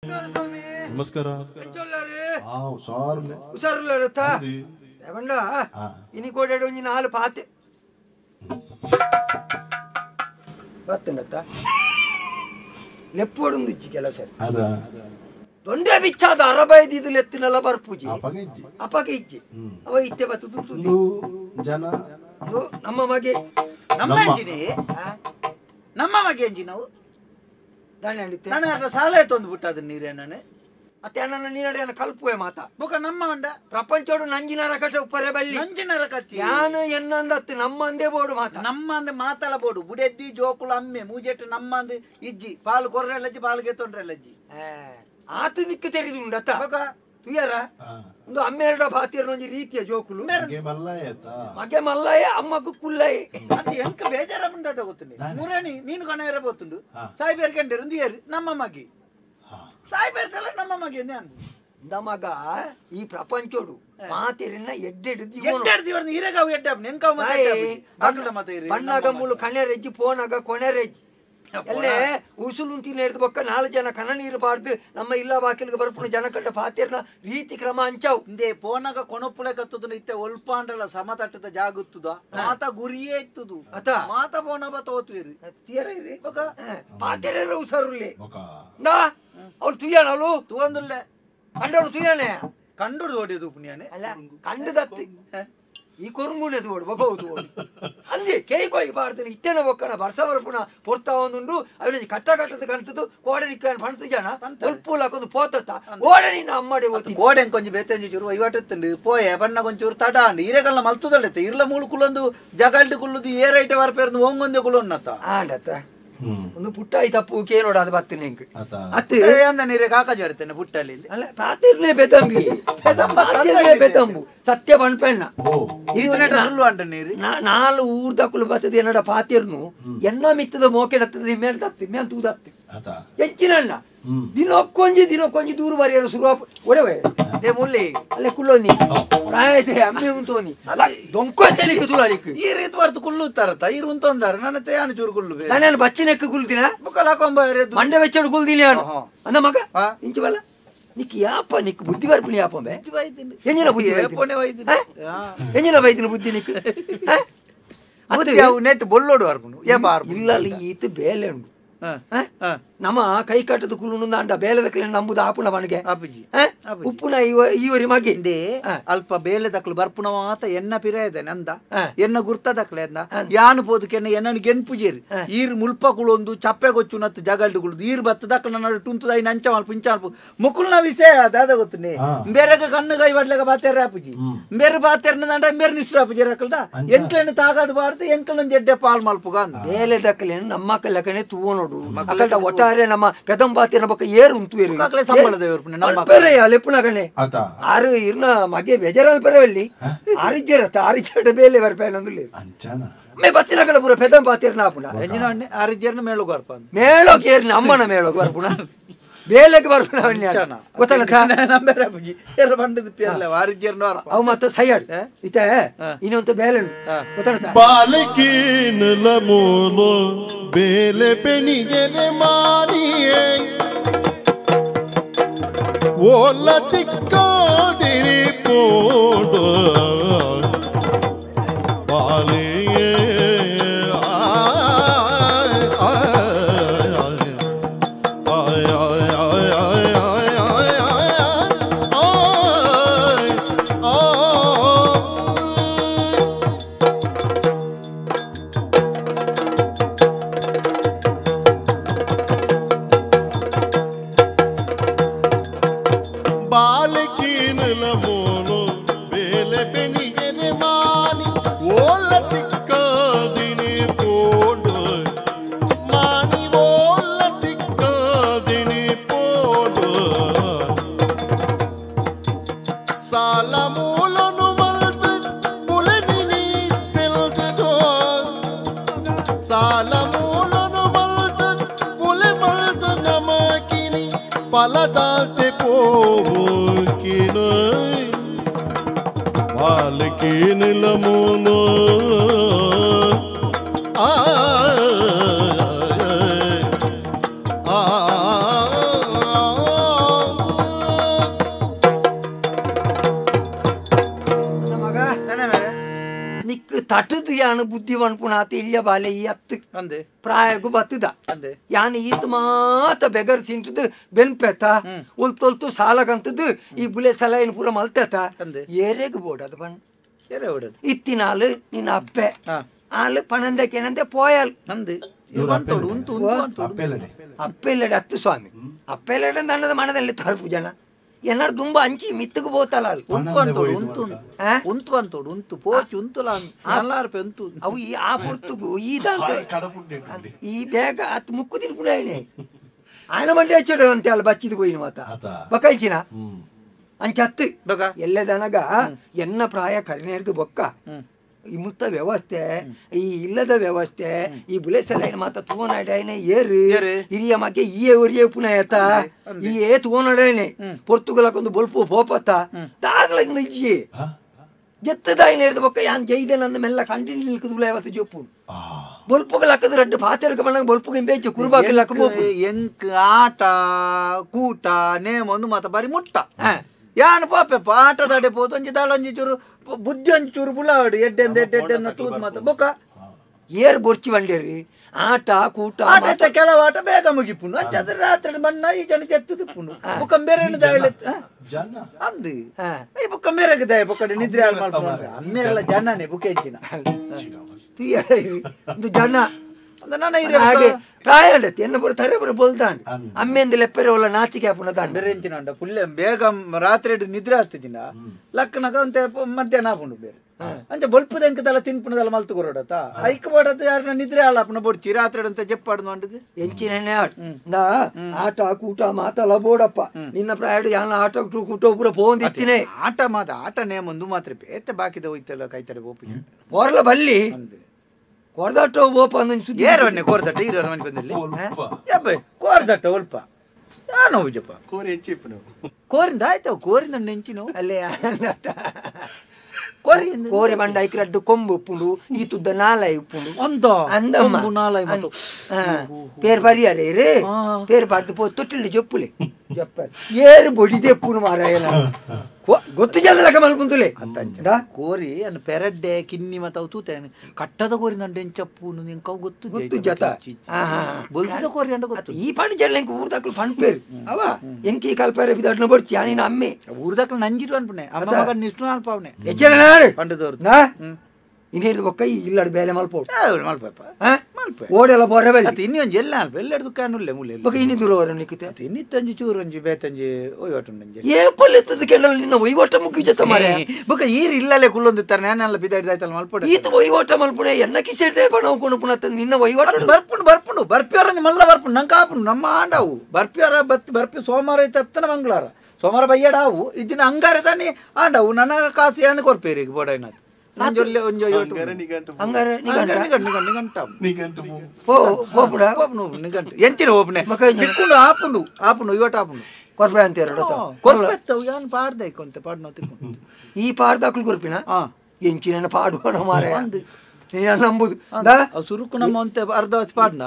ನಮಸ್ಕಾರ. ಹುಷಾರಿಲ್ಲ ಬಂಡ ಇನಿ ಕೋಡೆ ಒಂಜಿ 4 ಪಾತೆ ಬತ್ತನತ್ತ ಲೆಪ್ಪೋಡೊಂದು ಇಚ್ಚಿ ಕೆಲಸ ದೊಂಡೆ ಬಿಚ್ಚಾದ ಅರಬೈದಿದು ಲೆತ್ತಿನೆಲ್ಲ ಬರ್ಪೂಜಿ ಅಪಗೆ ಇಜ್ಜಿ ಅವ ಇತ್ತೆ ಬತ್ತು ಜನ ನಮ್ಮ ಮಗೆ ನಮ್ಮ ಮಗೆ ಅಂಜಿ ನಾವು ದಾಣೆ ಅಂಡಿತ್ತೆ ನಾನು ಸಾಲ ತೊಂದು ಬಿಟ್ಟ ಅದನ್ನ ನೀರೇನೇ ಮತ್ತೆ ನನ್ನ ನೀನಡೆ ಕಲ್ಪುವೆ ಮಾತಾ ಬೊಕ ನಮ್ಮ ಅಂಡ ಪ್ರಪಂಚೋಡು ನಂಜಿನರ ಕಟ್ಟ ಉಪ್ಪರೆ ಬಲ್ಲಿ ನಂಜಿನರ ಕಟ್ಟಿ ಯಾನು ಎನ್ನಂದತ್ತು ನಮ್ಮಂದೇ ಬೋಡು ಮಾತಾ ನಮ್ಮ ಅಂದೆ ಮಾತಲ ಬೋಡು ಬುಡೆದ್ದಿ ಜೋಕುಲು ಅಮ್ಮೆ ಮೂಜೆಟ್ಟು ನಮ್ಮ ಅಂದೆ ಇಜ್ಜಿ ಪಾಲು ಕೊರ್ರೆಲ್ಲಜ್ಜಿ ಪಾಲ್ಗೆ ತೊಂಡ್ರೆಲ್ಲಜ್ಜಿ ಆತ ನಿಕ್ಕ ತೆರಿದು ಉಂಡತ್ತ ಬೊಕ ತುಯ್ಯಾರ ಒಂದು ಅಮ್ಮೆರಡ ಭಾತಿಯರ ಒಂಜಿ ರೀತಿಯ ಜೋಕುಲು ಮಗೆ ಮಲ್ಲಯ್ಯ ಅಮ್ಮಗೂ ಕುಲ್ಲಯ್ಯ ಅದು ಎಂಕ ಬೇಜಾರ ಉಂಡದ ಗೊತ್ತುಂಡಿ ಮುರಣಿ ನೀನು ಕಣ ಇರಬೋತುಂಡು ಸಾಯಿಬೇರ್ ಕಂಡಿರು ಏರು ನಮ್ಮ ಮಗಿ ಸಾಯಿಬೇರ್ಕಲ್ಲ ನಮ್ಮ ಮಗಿ ನಮಗ ಈ ಪ್ರಪಂಚೋಡು ಮಾತೆರಿನ ಬಣ್ಣಗಮ್ಮುಲು ಕಣೆರೆಜ್ಜಿ ಪೋನಾಗ ಕೊನೆರೆಜ್ಜಿ ಎಲ್ಲೇ ಉಸುಲುಂಟಿ ಹಿಡಿದು ಬೊಕ್ಕ 4 ಜನ ಕಣ ನೀರು ಬಾರ್ದು ನಮ್ಮ ಇಲ್ಲ ಬಾಕಿಲ್ಗೆ ಬರ್ಪುಣ ಜನ ಕಂಡ ಪಾತೆರ್ನ ರೀತಿ ಕ್ರಮ ಅಂಚಾವು ಇಂದೇ ಪೋನಾಗ ಕೊಣಪುಳೆ ಕತ್ತುದು ಇತ್ತೆ ಒಲ್ಪಾಂಡಲ ಸಮತಟ್ಟದ ಜಾಗುತ್ತದ ಮಾತ ಗುರಿಯೇ ಇತ್ತದು ಅತ ಮಾತ ಪೋನ ಬತ್ತ ಓದ್ತೀರಿ ತೀರ ಇರಿ ಪಾತೆರ ಉಸರುಲ್ಲಿ ನಾ ಅವ್ಳು ತುಯ್ಯಾನ ಅವಳು ತೂಂದುಲ್ಲೆ ಕಂಡವಳು ತುಯ್ಯಾನೆ ಕಂಡು ಓಡಿದು ಪುಣ್ಯಾನೆ ಅಲ್ಲ ಕಂಡು ದತ್ತಿ ಈ ಕೊರ್ಮುನೆದು ಓಡು ಬಬಹುದು ಅಂದಿ ಕೇಯ್ಕೊಯ್ ಬಾರ್ದು ಇತ್ತೇನ ಬೊಕ್ಕನ ಬರ್ಸ ಬರ್ಪುಣ ಪೊರ್ತಾ ಒಂದುಂಡು ಅವನ ಕಟ್ಟ ಕಟ್ಟದ ಕಣ್ತದ್ದು ಕೋಡೆ ನಿಕ್ಕ ಪಣ್ತು ಜನ ಉಲ್ಪೂಲ್ ಹಾಕೊಂಡು ಪೋತತ್ತ ಓಡೆ ನಿನ್ನ ಅಮ್ಮಡೆ ಓದಿ ಕೋಡೆ ಕೊಂಚ ಬೇತಂಜಿ ಚೂರು ಐವಟ್ಟುಂಡು ಪೋಯೆ ಬಣ್ಣ ಕೊಂಚೂರು ತಡಾಂಡು ಈರೆಗಲ್ನ ಮಲ್ತದಲ್ಲೈತೆ ಇರ್ಲ ಮೂಳು ಕುಲ್ಲೊಂದು ಜಗಲ್ಡು ಕುಲ್ಲುದು ಏರೈಟೆ ವಾರ್ಪೇರ್ದು ಓಂಗೊಂದೆ ಕುಲ್ಲೊನ್ನತ್ತ ಆಂಡತ್ತ ಒಂದು ಪುಟ್ಟಾಯಿ ತಪ್ಪು ಕೇನೋಡ ಅದು ಬರ್ತೇನೆ ಹೆಂಗೆ ಅತ್ತೆ ಅಂದ ನೀರೇ ಕಾಕಾಜಿ ಬರ್ತೇನೆ ಪುಟ್ಟಲ್ಲಿ ಅಲ್ಲ ಪಾತಿರ್ನೇ ಬೆದಂಬಿ ಬೆದಂಬು ಸತ್ಯ ಬಣ್ಪೆಣ್ಣ ಸುಳ್ಳು ಅಂಟ ನೀರು 4 ಊರ್ದಕ್ಕಲು ಬರ್ತದೆ ಏನಡ ಪಾತಿರ್ನು ಎನ್ನ ಮಿತ್ತದ ಮೋಕೆಡತ್ತದ ಹಿಮ್ಮೇಲೆ ತತ್ತಿ ಹಿಮ್ಮೇಲೆ ತೂದತ್ತಿ ಹೆಚ್ಚಿನಣ್ಣ ದಿನಕ್ಕೊಂಜಿ ದೂರ ಬರೆಯಲು ಶುರು ಒಡವೆ ಮುಲ್ಲಿ ಅಲ್ಲೇ ಕುಲ್ಲೋನಿ ಪ್ರಾಯತೆ ಅಮ್ಮೆ ಉಂಟೋನಿ ಅಲ್ಲ ದೊಂಕೊತ್ತಲಿಕ್ಕೆ ತುಳಲಿಕ್ಕೆ ಈ ರೀತಿ ಬರ್ತು ಕುಲ್ಲುತ್ತಾರತ್ತ ಈ ಉಂತೊಂದಾರ ನನ್ನ ತೇಯಾನು ಚೂರು ಕುಲ್ಲು ನಾನು ಬಚ್ಚಿನೆಕ್ಕ ಕುಲ್ದಿನ ಬುಕ್ಕಲ್ ಹಾಕೊಂಬ ಮಂಡೆ ಬೆಚ್ಚಡು ಕುಲ್ದಿನಿ ನಾನು ಅಂದ ಮಗ ಇಂಚು ಬಲ್ಲ ನಿಕ್ ಯಾಪ ನಿಕ್ ಬುದ್ಧಿ ಬರ್ಪುನಿ ಯಾಪಂಬೆ ಎಂಜಿನ ಬುದ್ಧಿ ಎಂಜಿನ ಬೈದಿನ ಬುದ್ಧಿ ನಿಕ್ ನೆಟ್ ಬೊಲ್ಲೋಡು ಬರ್ಪುನು ಇಲ್ಲ ಈತ ಬೇಲೆ ಉಂಡು ನಮ್ಮ ಕೈ ಕಟ್ಟದ ಕುಲು ಅಂಡ ಬೇಲೆ ನಂಬುದು ಆಪುಣ ಬನಗೆ ಉಪ್ಪುನ ಈವರಿ ಮಗಿಂದೆ ಅಲ್ಪ ಬೇಲೆ ದಕ್ಲು ಬರ್ಪುನ ಮಾತ ಎನ್ನ ಪಿರಾಯದೆ ನಂದ ಎನ್ನ ಗುರ್ತ ದಕ್ಲೆ ಅಂದ ಯಾನು ಪೋದಕ್ಕೆ ಎನ್ನ ಗೆನ್ಪುಜೇರಿ ಈರ್ ಮುಲ್ಪಗುಳೊಂದು ಚಪ್ಪೆಗೊಚ್ಚು ನತ್ತು ಜಗಲ್ಡುಗುಳು ಈರ್ ಬತ್ತ ದಕ್ಲ ನನ್ನ ಟುಂತುದಾಯಿ ನಂಚ ಮಲ್ಪು ಇಂಚ ಮಲ್ಪು ಮುಕುಲ್ನ ವಿಷಯ ಅದಾದ ಗೊತ್ತುನೆ ಬೇರೆಗ ಕಣ್ಣುಗೈ ಬಡ್ಲೆಗ ಬಾತೇರ ಆಪುಜಿ ಬೇರೆ ಬಾತೇರ್ನ ನಂಡ ಬೇರೆ ನಿಷ್ಠ ಆಪುಜಿ ರಕಲ್ದ ಎಂಕ್ಲೆಣ್ಣು ತಾಗದು ಬಾರ್ದು ಎಂಕ್ಲನ್ ಜಡ್ಡೆ ಪಾಲ್ ಮಲ್ಪುಗ ಬೇಲೆ ದಕ್ಲೆ ನಮ್ಮ ಕಲ್ಲಕನೆ ತೂವ ನೋಡು ಅಕಲ್ಡ ಒಟ್ಟಾರೆ ನಮ್ಮ ಬೆದಂಬಾತಿನ ಬಕ್ಕ ಏರು ಉಂಟು ಲೆಪ್ಪುನಗಣೆ ಆರು ಇರ್ನ ಮಗೆ ಬೇಜಾರಲ್ಲಿ ಬರವಲ್ಲಿ ಆರಿಜ್ಜರತ್ತ ಆರಿಜ್ಜಡ ಬೇಲೆ ಬರ್ಪೇನಂದು ಮೇ ಬತ್ತಿನ ಕಡೆ ಪೂರ ಬೆದಂಬಾತಿರ್ನ ಆಪುಣ ಆರಿಜ್ಜರ್ನ ಮೇಳೋಗ ಬರ್ಪ ಮೇಳೋಗಿ ಏರ್ನ ಅಮ್ಮನ ಮೇಳೋಗ ಬರ್ಪುಣ ಬೇಲೆಗೆ ಬರ್ಪುಣ ಅವು ಮತ್ತೆ ಸೈಯಡ್ ಇತ ಇನ್ನೊಂದು ಬೇಲೆ ಗೊತ್ತಾಗ್ತಾ ಬಾಲಕೀನ ಮೂಲು ಬೇಲೆ ಬೆನಿಗೆರೆ ಮಾರಿಯೇ ಓಲ ತಿಕ್ಕೋದಿರಿ ಪೋಡು ಬಾಲಿಯೇ ಪಲದಾತೆ ಪೋಕಿನ ಬಾಲಕೀನ ಲಮೋನೋ ಆ ತಟದು ಯಾನು ಬುದ್ಧಿವನ್ ಪುಣಾತ ಇಲ್ಯ ಬಾಲೆ ಈ ಹತ್ತು ಅಂದೆ ಪ್ರಾಯಗೂ ಬತ್ತದ ಅಂದೆ ಯಾನು ಈತ ಮಾತ ಬೆಗರ್ ಸಿಂಟದು ಬೆನ್ಪೆತ ಉಲ್ತೊಲ್ತು ಸಾಲಗಂತದ್ದು ಈ ಬುಲೆ ಸಲೈನ್ ಪೂರ ಮಲ್ತೆತ ಏರೆಗ್ ಬೋಡ್ ಅದು ಬಂದು ಏರೆ ಹೊಡದು ಇತ್ತಿನಾಳು ನಿನ್ನ ಅಪ್ಪೆ ಆಳು ಪಣಂದಕ್ಕೇನಂತೆ ಪೋಯಲ್ ಅಂದೆ ಅಪ್ಪೆಲ್ಲಡೆ ಹತ್ತು ಸ್ವಾಮಿ ಅಪ್ಪೆಲ್ಲಡೆ ನನ್ನದ ಮನದಲ್ಲಿ ತಲುಪು ಜನ ಏನಾರು ತುಂಬಾ ಹಂಚಿ ಮಿತ್ತಗೆ ಬೋತಲ್ಲ ಅವು ಈ ಆ ಪುರ್ತುಗು ಈ ಬೇಗ ಹತ್ತು ಮುಕ್ಕು ತಿನ್ಪುಡ ఆయన ಮಂಡೆ ಹಚ್ಚೋಡು ಅಂತ ಅಲ್ಲ ಬಚ್ಚಿದ್ పోయిన ಮಾತ ಬೊಕ್ಕ ಅಂಚ ಹತ್ತು ಎಲ್ಲದನಗ ಎನ್ನ ಪ್ರಾಯ ಕರಿನೇರ್ದು ಬೊಕ್ಕ ಈ ಮುತ್ತ ವ್ಯವಸ್ಥೆ ಈ ಇಲ್ಲದ ವ್ಯವಸ್ಥೆ ಈ ಬುಲೆಸಲೈನ ಮಾತ ತೂನಾಡಾಯನೆ ಏರು ಹಿರಿಯ ಮಗೆ ಈ ಒರಿಯ ಪುನಃ ಈ ತೂನಾಡಾಯನೆ ಪೊರ್ತುಗಲಕ್ಕೊಂದು ಬೊಲ್ಪು ಪೋಪತ್ತ ದಾಗಲ ನಿಜ್ಜಿ ಜತ್ತದಾಯಿನ ಹಿಡಿದ ಬೊಕ್ಕ ಯಾನ್ ಜೈದೆ ನಂದ ಮೆಲ್ಲ ಕಂಟಿನ್ಯೂ ನಿಲ್ಕುದುಲ ಯಾವತ್ತು ಜೊಪ್ಪು ಬೊಲ್ಪುಗಲಕ್ಕದ ರಡ್ಡು ಪಾತೆರ್ಗ ಬಂದಾಗ ಬೊಲ್ಪುಗ ಬೇಚು ಕುರುಬಾಕಲಕ್ಕ ಎಂಕ್ ಆಟ ಕೂಟ ನೇಮ ಒಂದು ಮಾತ ಬಾರಿ ಮುಟ್ಟ ಯಾನ್ ಪಾಪೆಪ್ಪ ಆಟದಾಡೆ ಪೋತು ಒಂಜಿ ದಾಲೊಂಜಿ ಚೂರು ಬುದ್ಧಿ ಒಂಚೂರು ಬುಲಾವಡಿ ಎಡ್ಡೆಂದ ತೂದ್ ಮಾತ ಬೊಕ್ಕ ಏರ್ ಬೊರ್ಚಿ ಬಂಡೇರಿ ಆಟ ಕೂಟ ಆಟ ಕೆಲವು ಆಟ ಬೇಗ ಮುಗಿಪುಂಡು ಅಂಚಾದ್ರೆ ರಾತ್ರಿ ಮಣ್ಣ ಈ ಜನ ಚೆತ್ತದು ಪುಂಡು ಬುಕ್ಕ ಬೇರೆ ಅಂದು ಈ ಬುಕ್ಕ ಮೇರೆಗೆ ದಾಯ ಬೊಕ್ಕಡೆ ನಿದ್ರೆ ಹಾಳು ಮಾಡ್ಕೊಂಡು ಅಮ್ಮೆಲ್ಲ ಜನನೇ ಬುಕ್ಕ ಹೆಚ್ಚಿನ ಜನ ಹಾಗೆ ಪ್ರಾಯ ಉಂಡತಿ ಎನ್ನ ಬರೋ ತರೆ ಬರೋ ಬೋಲ್ದಾಂಡ್ ಅಮ್ಮೆಂದು ಲೆಪ್ಪರೆ ಒಲ್ಲ ನಾಚಿಕೆ ಹಾಪುನ ದಾಂಡ್ ಬೇರೆ ಎಂಚಿನ ಫುಲ್ ಬೇಗ ರಾತ್ರಿ ನಿದ್ರೆ ಆಗ್ತಿದ್ದಿನ ಲಕ್ಕನಗ ಒಂತೆ ಮಧ್ಯಾಹ್ನ ಹಾಪುಂಡು ಬೇರೆ ಅಂಚ ಬೊಲ್ಪದ ಎಂಕದಲ್ಲ ತಿನ್ಪುಣದಲ್ಲ ಮಲ್ತು ಕೊರೋಡತ್ತ ಐಕ್ ಬೋಡತ್ತ ಯಾರನ್ನ ನಿದ್ರೆ ಹಾಳಾಪುನ ಬೊಡ್ಚಿ ರಾತ್ರಿ ಅಂತ ಜಪ್ಪಾಡು ನೋಡಿದ್ ಎಂಚಿನ ಆಟ ಕೂಟ ಮಾತಲ್ಲ ಬೋಡಪ್ಪ ನಿನ್ನ ಪ್ರಾಯಡು ಯಾನ ಆಟ ಕೂಟ ಪೂರ ಪೋಂದಿತ್ತಿನೇ ಆಟ ಮಾತ ಆಟ ನೇಮೊಂದು ಮಾತ್ರ ಬೇತೆ ಬಾಕಿದ ಹೋಯ್ತಲ್ಲ ಕೈತಡೆ ಬೋಪಿ ಹೊರಲ ಬಲ್ಲಿ ಕೊರ್ದಟ್ಟ ಓಪ ಸುದ್ದಿ ಏರವನ್ನೇ ಕೋರ್ದಟ್ಟ ಇರೋರ ಮನೆ ಬಂದಲ್ಲಿ ಯಬ್ಬ ಕೋರ್ದಟ್ಟ ಒಲ್ಪ ನಾನು ಜಪ್ಪ ಕೋರಿ ಹೆಚ್ಚಿಪ್ಪು ಕೋರಿಂದ ಆಯ್ತವ ಕೋರಿಂದ ನೆಂಚಿನ ಅಲ್ಲೇ ಕೋರಿ ಬಂಡ ಐಕ್ರಡ್ಡು ಕೊಂಬು ಉಪ್ಪುಂಡು ಈ ತುದ್ದ ನಾಲೈ ಉಪ್ಪುಂಡು ಅಂದಮ್ಮ ನಾಲೈ ಪೇರ್ ಪರಿಯಾರೆ ರೇ ಪೇರ್ ಪಾರ್ದು ಪೋ ತೊಟ್ಟಿಲ್ಲು ಜೊಪ್ಪುಲೆ ಏರು ಬೊಡಿದೆ ಪುನು ಮಾರಾಯ ಗೊತ್ತು ಜನ ಮಲ್ಪುಂತುಲೆ ಕೋರಿ ಅನ್ನು ಪೆರಡ್ಡೆ ಕಿನ್ನಿ ಮತ್ತ ಅವು ತೂತೇನೆ ಕಟ್ಟದ ಕೋರಿ ನಂಡೆ ಎಂಚಪ್ಪುನು ನಿಂಕ ಗೊತ್ತು ಗೊತ್ತು ಜತ ಬೊಲ್ದ ಕೋರಿ ಅಂಡ ಗೊತ್ತು ಈ ಪಣ್ ಜನ ಎಂಕ ಊರ್ದಾಕ್ಲು ಪಣ್ ಪೇರು ಅವ ಎಂಕಿ ಕಲ್ಪೇರೆ ಬಿದಡ್ನ ಬರ್ತಿ ಅನಿನ ಅಮ್ಮೆ ಊರ್ದಾಕ್ಲು ನಂಜಿರು ಅನ್ಪುಣೆ ಅಮ್ಮ ಮಗ ನಿಷ್ಠು ಅನ್ಪವನೆ ಎಚ್ಚರ ಪಂಡದವ್ರು ಇನ್ನೇನು ಬೊಕ್ಕ ಇಲ್ಲಡ್ ಬೇಲೆ ಮಲ್ಪೋಡು ಮಲ್ಪಪ್ಪ ಓಡೆಲ್ಲ ಬೋರೆ ಬೆಲೆ ಇನ್ನೊಂದು ಎಲ್ಲ ಅಲ್ಪ ಎಲ್ಲೆಡ್ದು ಕಾನುಲ್ಲೆ ಮುಲ್ಲೆ ಬೊಕ್ಕ ಇನ್ನಿ ದೂರ ಅವರ ನಿಕ್ಕಿತೆ ಇನ್ನಿತ್ತಂಜಿ ಚೂರು ಒಂಜಿ ಬೇತಂಜಿ ಒಯ್ಯೋಟು ನಂಜಿ ಏಪಲ್ ಎತ್ತದ ಕೆಂಡಲ್ ನಿನ್ನ ಒಯ್ಗೋಟ ಮುಖ್ಯ ಜೊತೆ ಮಾರೆ ಬೊಕ್ಕ ಈರು ಇಲ್ಲಲ್ಲೇ ಕುಳ್ಳೊಂದಿತ್ತಾರೆ ನಾನೆಲ್ಲ ಬಿದ್ದಾಯ್ತಲ್ಲ ಮಲ್ಪೋಡು ಈತ ಒಯ್ಗೋಟ ಮಲ್ಪುಣೆ ಎನ್ನ ಕಿಸೆಡ್ದೆ ಬಣ ಹೋಗ್ಕೊಂಡು ಪುನಃ ನಿನ್ನ ಒಯ್ಗೋಟ ಬರ್ಪುಂಡು ಬರ್ಪಿಯವ್ರ ಮಲ್ಲ ಬರ್ಪುಂಡು ನಂಗೆ ಕಾಪುಂಡು ನಮ್ಮ ಆಂಡವು ಬರ್ಪಿಯವ್ರ ಬರ್ಪಿ ಸೋಮವಾರ ಐತೆ ಹತ್ತನ ಮಂಗಳವಾರ ಸೋಮವಾರ ಬಯ್ಯಡಾವು ಇದಿನ ಹಂಗಾರೆ ತಾನೇ ಆಂಡವು ನನ್ನ ಕಾಸು ಏನು ಕೊರ್ಪೇರಿ ಬೋಡೈನ ಎಂಚಿನ ಓಪನೆ ಚಿಕ್ಕೊಂಡು ಆಪುಂಡು ಆಪುಂಡು ಇವತ್ತು ಆಪುಂಡು ಕೊರ್ಪೆ ಅಂತ ಏನು ಪಾಡ್ದೈಕೊಂತೆ ಪಾಡ್ನೋ ತಿಕ್ಕೊಂಡು ಈ ಪಾಡ್ದಾಕ್ಲು ಕೊರ್ಪಿನ ಎಂಚಿನ ಪಾಡುವ ಮಾರ ನಂಬುದು ಸುರುಕು ನಮ್ಮ ಅಂತ ಅರ್ಧ ಪಾಡ್ನ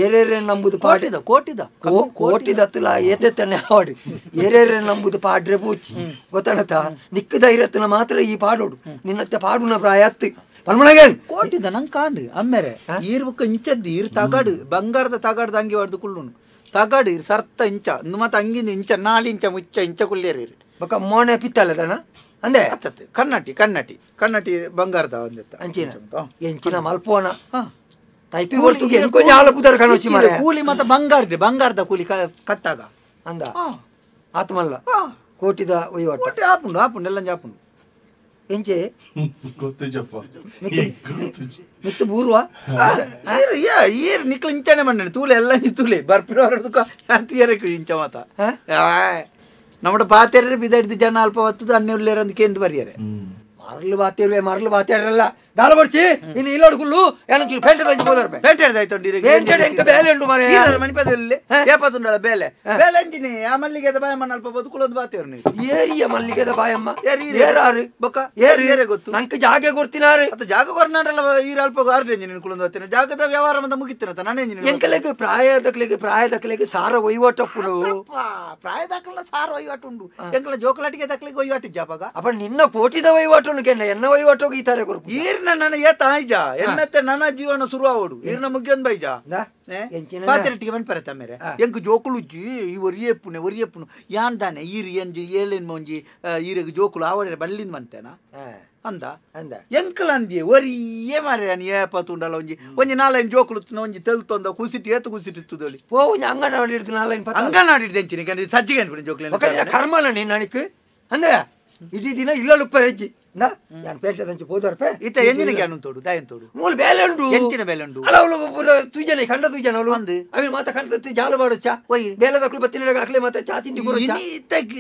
ಏರೇರೆ ನಂಬುದು ಪಾಡಿದ ಕೋಟಿದ ಹತ್ತಲ ಏತೆತ್ತನೆ ಹಾಡು ಏರೇರೆ ನಂಬುದು ಪಾಡ್ರೆ ಪೂಚಿ ಗೊತ್ತಾಗತ್ತ ನಿಕ್ಕ ಧೈರ್ಯತನ ಮಾತ್ರ ಈ ಪಾಡೋಡು ನಿನ್ನತ್ತೆ ಪಾಡುನ ಪ್ರಾಯ ಹತ್ತು ಪಲ್ಮಣಗೇನ್ ಕೋಟಿದ ನಂಗೆ ಕಾಂಡು ಅಮ್ಮೆರೆ ಈರ್ ಬುಕ್ಕ ಇಂಚದ್ದು ಈರ್ ತಗಡು ಬಂಗಾರದ ತಗಡ್ದ ಅಂಗಿ ಹೊಡೆದು ಕುಳ್ಳುನು ತಗಡು ಸರ್ತ ಇಂಚ ಮತ್ತೆ ಅಂಗಿಂದ ಇಂಚ 4 ಇಂಚ ಮುಚ್ಚ ಇಂಚ ಕುಳ್ಳೇರಿ ಬೊಕ್ಕ ಮೋನೆ ಪಿತ್ತಲ್ಲದನ ಅಂದೆ ಕನ್ನಟಿ ಬಂಗಾರದ ಅಂಚಿನ ಎಂಚಿನ ಮಲ್ಪೋಣ ತೈಪಿ ಹೊರತು ಎಂಕೊಂಜ ಹಾಲು ಪುದರ್ ಕಣೋಚಿ ಮಾರೆ ಕೂಲಿ ಮತ್ತೆ ಬಂಗಾರದ ಕೂಲಿ ಕಟ್ಟಾಗ ಅಂದ ಆತ್ಮಲ್ಲ ಕೋಟಿದ ವಹಿವಾಟು ಆಪುಂಡು ಎಲ್ಲ ಆಪುಂಡು ಎಂಚೆ ಗೊತ್ತು ಮಿತ್ತು ಬೂರ್ವ ಈರು ನಿಕ್ಲು ಇಂಚನೆ ಮಣ್ಣೆ ತೂಲೆ ಎಲ್ಲ ತೂಲೆ ಬರ್ಪಿರೋಕ ಇಂಚ ಮಾತ നമ്മുടെ പാത്തേരെ ബിദായിട്ട് ജന അല്പ വത്തത് അന്യുള്ളേരന്തിക്ക് എന്ത് പരിയാരെ ಮರಳು ಬಾತಿರಲ್ಲ ದಾಲ ಬರ್ಚಿ ಇನ್ನು ಇಲ್ಲೋಡು ಕುಲ್ಲು ಏನಂಚೂರು ಪೇಂಟೆ ತಂಜಿ ಹೋದರ್ಬೆ ಪೇಂಟೆ ಆಯ್ತೊಂಡಿ ಪೇಂಟೆ ಎಂಕ ಬೇಲೆ ಉಂಟು ಮಾರೆ ಮಣಿಪದಲ್ಲಿ ಏಪತ್ತುಂಡಳ ಬೇಲೆ ಎಂಜಿನಿ ಆ ಮಲ್ಲಿಗೆದ ಬಾಯಮ್ಮ ಅಲ್ಪ ಬದುಕುಳೊಂದು ಬಾತಿಯವ್ರು ನೀವು ಏರಿಯ ಮಲ್ಲಿಗೆದ ಬಾಯಮ್ಮ ಏರಾರು ಬೊಕ್ಕ ಏರಿ ಗೊತ್ತು ನಂಗೆ ಜಾಗ ಕೊಡ್ತಿನಾರು ಅದು ಜಾಗ ಕೊರ್ನಾಡಲ್ಲ ಈರ ಅಲ್ಪ ಆರು ಎಂಜಿನ ಕುಳೊಂದು ಬಾತಿನ ಜಾಗದ ವ್ಯವಹಾರ ಅಂತ ಮುಗಿತಿರತ್ತ ನನ್ನ ಎಂಜಿನ ಎಂಕಲೆಗೆ ಪ್ರಾಯದಕ್ಲೆಗೆ ಸಾರ ಒಯ್ಯೋಟಪ್ಪುಡು ಪ್ರಾಯದಾಕಲ ಸಾರ ವಹಿವಾಟು ಉಂಡು ಎಂಕಲ ಜೋಕಲಾಟಿಗೆ ದಕ್ಲಿಗೆ ವಹಿವಾಟಿದ್ದ ಜಾಗ ಅಪ್ಪ ನಿನ್ನ ಕೋಟಿದ ವಹಿವಾಟು ಕೆಂಡ ಎನ್ನ ವಹಿವಾಟು ಈ ತರ ಕೊರ್ಪು ಈರಿನ ನನ್ನ ಏತ ಆಯ್ಜ ಎನ್ನತ್ತೆ ನನ್ನ ಜೀವನ ಶುರು ಆವಡು ಈರ್ನ ಮುಗಿಯೊಂದು ಬೈಜ ಪಾತ್ರೆಟ್ಟಿಗೆ ಬಂದು ಪರತ ಮೇರೆ ಎಂಕ್ ಜೋಕುಳುಜ್ಜಿ ಈ ಒರಿಯಪ್ಪುನು ಯಾನ್ ತಾನೆ ಈರು ಎಂಜಿ ಏಲೇನ್ ಮೊಂಜಿ ಈರಿಗೆ ಜೋಕುಳು ಆವಡೆ ಬಲ್ಲಿಂದ ಬಂತೇನ ಅಂದ ಎಂಕಲ್ ಅಂದಿ ಒರಿಯೇ ಮಾರೆ ನೀ ಏಪತ್ತುಂಡಲ್ಲ ಒಂಜಿ ನಾಲೈನ್ ಜೋಕುಳು ಒಂಜಿ ತೆಲ್ತೊಂದ ಕುಸಿಟ್ಟು ಏತು ಕುಸಿಟ್ಟಿತ್ತುದಳಿ ಓ ಅಂಗನವಾಡಿ ಹಿಡಿದು ನಾಲೈನ್ ಅಂಗನವಾಡಿ ಎಂಚಿನ ಸಜ್ಜಿಗೆ ಅನ್ಬಿಡಿ ಜೋಕುಲು ಕರ್ಮನ ನೀನು ನನಕ್ಕೆ ಅಂದೆ ಇಡೀ ದಿನ ಇಲ್ಲ ಉಪ್ಪರೆಜ್ಜಿ ഞാൻ പേട്ടതഞ്ച് പോതർപ്പേ ഇത്ത എഞ്ചിനൊക്കെയാണ് തോടു ദായം തോടു മൂന്ന് ബേലുണ്ട് എഞ്ചിന ബേലുണ്ട് അളവಳು ತುಜನೆ ಕಂಡ ತುಜನೆ ಅವಳು ಅವಿ ಮಾತ ಕಂಡತಿ ಜಾಲು ಬಾಡುಚ್ಚ ಬೇಲದಕ್ಕಳು ಬತ್ತಿನ ಹಾಕ್ಲೆ ಮತ್ತೆ ಚಾ ತಿಂಡಿ ಕೊರುಚ್ಚ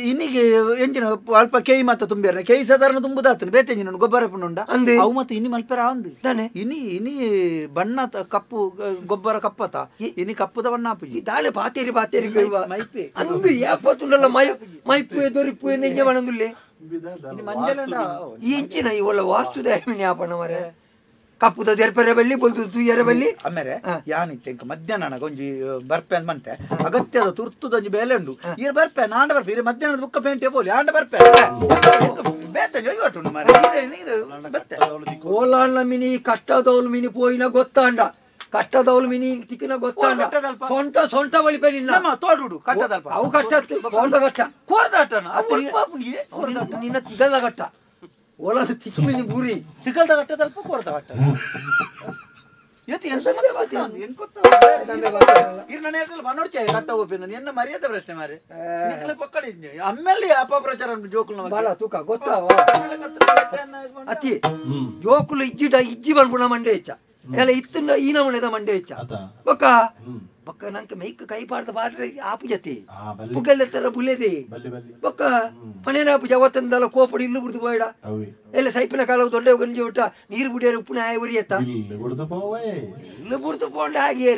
ಇನ್ನಿಗೆ ಎಂಜಿನ ಅಲ್ಪ ಕೇಯಿ ಮಾತ ತುಂಬಿರ್ನ ಕೇಯಿ ಸಾಧಾರಣ ತುಂಬುದಾತನ ಬೇತೆ ಎಂಜಿನ ಗೊಬ್ಬರ ಪುಂಡ ಅಂದೆ ಅವು ಮತ್ತೆ ಇನ್ನಿ ಮಲ್ಪೆರ ಅಂದು ತಾನೆ ಇನ್ನಿ ಬಣ್ಣ ಕಪ್ಪು ಗೊಬ್ಬರ ಕಪ್ಪತ ಇನ್ನಿ ಕಪ್ಪುದ ಬಣ್ಣ ಆಪುಜಿ ದಾಳೆ ಪಾತೇರಿ ಮೈಪೆ ಅಂದು ಯಾಪತ್ತುಂಡಲ್ಲ ಮೈಪು ದೊರಿಪು ಎಂಜೆ ಬಣಂದುಲ್ಲೆ ಈ ಇಂಚಿನ ಇವಲ್ಲ ವಾಸ್ತು ದಯಮಿನಿ ಆಪಣ ಮರೆ ಕಪ್ಪುದ ದೆರ್ಪೆರೆ ಬಲ್ಲಿ ಬೊಲ್ದು ತುಯ್ಯರೆ ಬಲ್ಲಿ ಅಮ್ಮೆರೆ ಯಾನಿತ್ತೆ ಮಧ್ಯಾಹ್ನ ಗೊಂಜಿ ಬರ್ಪೆ ಅಂತ ಮಂತೆ ಅಗತ್ಯದ ತುರ್ತುದೊಂಜಿ ಬೇಲೆ ಉಂಡು ಈರು ಬರ್ಪೆ ನಾಂಡ ಬರ್ಪೆ ಇರು ಮಧ್ಯಾಹ್ನದ ಬುಕ್ಕ ಪೇಂಟೆ ಬೋಲಿ ಆಂಡ ಬರ್ಪೆ ಬೇತೆ ಜೋಗಿ ಒಟ್ಟು ಮರೆ ನೀರು ಬತ್ತೆ ಕೋಲಾಳ ಮಿನಿ ಕಟ್ಟದವಳು ಮಿನಿ ಪೋಯಿನ ಗೊತ್ತಾಂಡ ಕಟ್ಟದವಳು ಮಿನಿ ತಿಕ್ಕಿನ ಗೊತ್ತಾಂಡ ಸೊಂಟ ಬಳಿಪೆ ನಿನ್ನ ತೋಡುಡು ಕಟ್ಟದಲ್ಪ ಅವು ಕಟ್ಟತ್ತು ಕೋರ್ದ ಕಟ್ಟ ಕೋರ್ದಾಟನ ನಿನ್ನ ತಿಗದ ಕಟ್ಟ ಓಲಾದ ತಿಕ್ಕು ಮಿನಿ ಬೂರಿ ತಿಗಲ್ದ ಕಟ್ಟದಲ್ಪ ಕೋರ್ದ ಕಟ್ಟ ಕಟ್ಟ ಹೋಗ್ಬೇಕು ಎನ್ನ ಮರ್ಯಾದೆ ಪ್ರಶ್ನೆ ಮಾರೆ ಪಕ್ಕಡಿ ಆಮೇಲೆ ಅಪಪ್ರಚಾರ ಜೋಕುಲು ತೂಕ ಗೊತ್ತಾವ ಅತಿ ಜೋಕುಲು ಇಜ್ಜಿ ಬಂದ್ಬಿಡ ಮಂಡೆ ಹೆಚ್ಚ ಎಲ್ಲ ಇತ್ತ ಈ ನಮನೆದ ಮಂಡೆ ಹೆಚ್ಚ ಬೊಕ್ಕ ಬೊಕ್ಕ ನಂಗೆ ಮೈಕ್ ಕೈ ಪಾಡ್ದ ಬಾಡ್ರೆ ಆಪು ಜತಿ ಬುಗ್ಗಲ್ಲೆತ್ತರ ಬುಲ್ಲೆದೆ ಬೊಕ್ಕ ಮನೇನ ಆಪು ಜವತ್ತಂದಲ್ಲ ಕೋಪಡಿ ಇಲ್ಲು ಬಿಡ್ದು ಬೇಡ ಎಲ್ಲ ಸೈಪಿನ ಕಾಲ ದೊಡ್ಡ ಗಂಜಿ ಊಟ ನೀರು ಬಿಡಿಯರು ಉಪ್ಪುನ ಆಯ ಉರಿಯತ್ತ ಇಲ್ಲು ಬಿಡ್ದು ಪೋಂಡ ಹಾಗೆ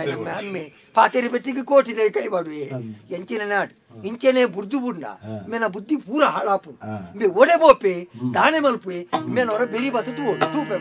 ನಮ್ಮ ಅಮ್ಮೆ ಪಾತೇರಿ ಬೆಟ್ಟಿಗೆ ಕೋಟಿದೆ ಕೈ ಬಾಡುವೆ ಎಂಚಿನ ನಾಟ್ ಇಂಚನೆ ಬುಡ್ದು ಬುಂಡ ಮೇನ ಬುದ್ಧಿ ಪೂರ ಹಾಳಾಪು ಒಡೆ ಬೋಪೆ ದಾಣೆ ಮಲ್ಪೆ ಮೇನವರ ಬೆರಿ ಬತ್ತು ತೂಪೆ